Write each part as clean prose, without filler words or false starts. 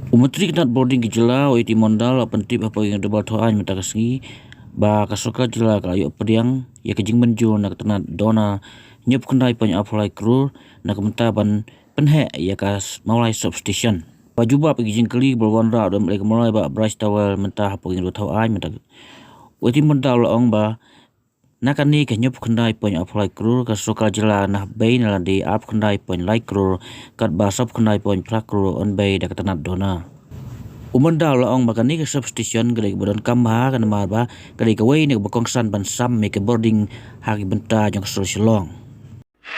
Umatrik nat boarding ki jela oi ti mondal apan tip apa yang debat hoan metakasngi ba kasoka jela ka ayo pediang ya kejing menjur nak tenat dona nyup kendai panya apply Klur nak menta ban Pynheh ya kas Mawlai substation. Ba juba pergi jingkeli berwandra dan mereka mulai ba brush towel menta apa yang debat hoan meta. Oi ti mondal ong ba nakani ke nyup kendai panya apply Klur kasoka jela nah bay nalandi ap kendai panya like Klur kat ba sub kendai panya plak Klur on bay dak tenat dona. Umanda la ong makani ke substation gede bodon kamha kan marba gede ke wei ne bakongsan ban sam me ke boarding hagi benta jong solong.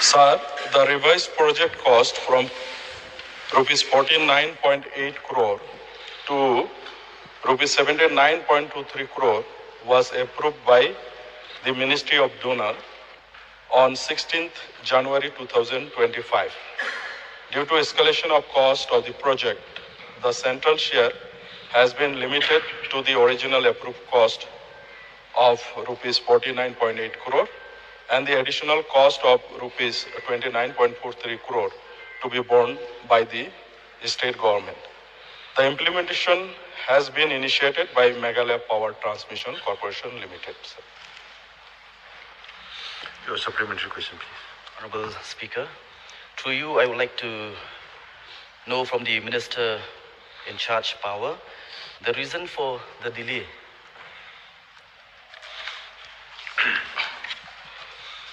Sir, the revised project cost from rupees 49.8 crore to rupees 79.23 crore was approved by the Ministry of Donor on 16th January 2025. Due to escalation of cost of the project, the central share has been limited to the original approved cost of rupees 49.8 crore and the additional cost of rupees 29.43 crore to be borne by the state government. The implementation has been initiated by Mawlai Power Transmission Corporation Limited. Your supplementary question, please. Honorable Speaker, through you, I would like to know from the Minister in charge power the reason for the delay.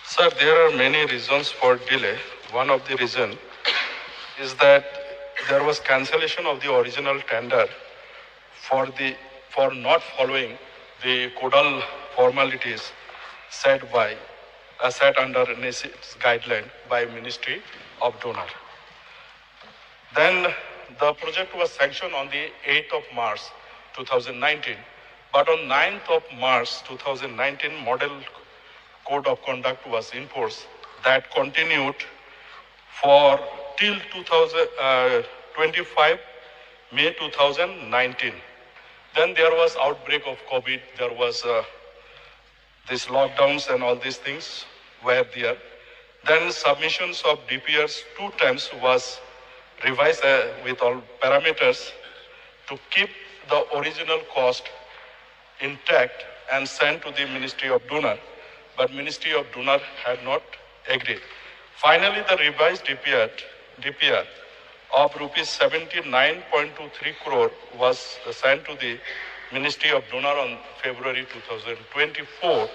Sir, there are many reasons for delay. One of the reasons is that there was cancellation of the original tender for not following the codal formalities set under NEC's guideline by Ministry of Donor. Then the project was sanctioned on the 8th of March 2019, but on 9th of March 2019, Model Code of Conduct was enforced that continued for till 2025 May 2019. Then there was outbreak of COVID, there was these lockdowns and all these things were there. Then submissions of DPRs 2 times was revised with all parameters to keep the original cost intact and sent to the Ministry of Donor, but Ministry of Donor had not agreed. Finally, the revised DPR of rupees 79.23 crore was sent to the Ministry of Donor on February 2024,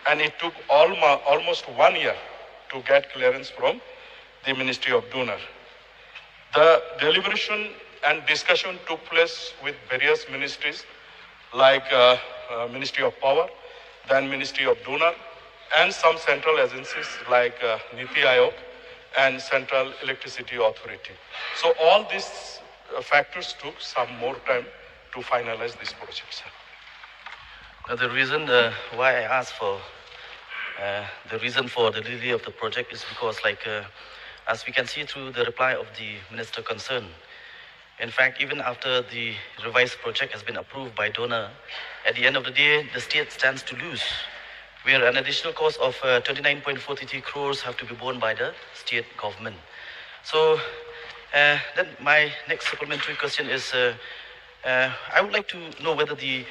and it took almost 1 year to get clearance from the Ministry of Donor. The deliberation and discussion took place with various ministries like Ministry of Power, then Ministry of Donor, and some central agencies like Niti Aayog and Central Electricity Authority. So all these factors took some more time to finalize this project, sir. The reason why I asked for the reason for the delay of the project is because, as we can see through the reply of the minister concerned, in fact, even after the revised project has been approved by donor, at the end of the day, the state stands to lose, where an additional cost of 29.43 crores have to be borne by the state government. So then my next supplementary question is, I would like to know whether the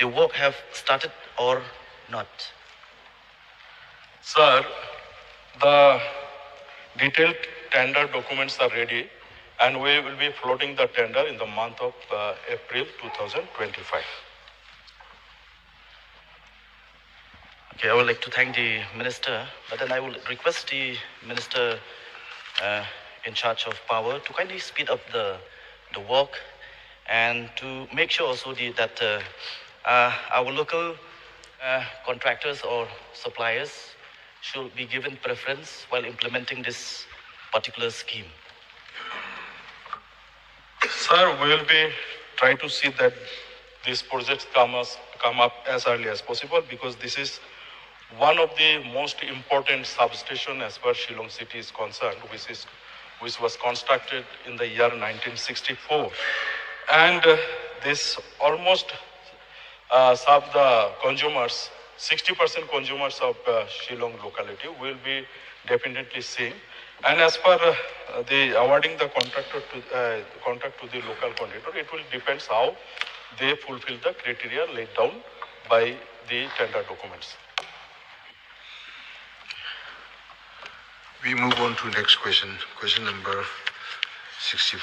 work have started or not. Sir, the detailed tender documents are ready, and we will be floating the tender in the month of April 2025. Okay, I would like to thank the minister, but then I will request the minister in charge of power to kindly speed up the work and to make sure also that our local contractors or suppliers should be given preference while implementing this particular scheme. Sir, we will be trying to see that these projects come up as early as possible, because this is one of the most important substation as far as Shillong city is concerned, which was constructed in the year 1964. And this almost serve the consumers, 60% consumers of Shillong locality will be definitely seeing. And as per the awarding the contract to the local contractor, it will depends how they fulfill the criteria laid down by the tender documents. We move on to next question. Question number 65.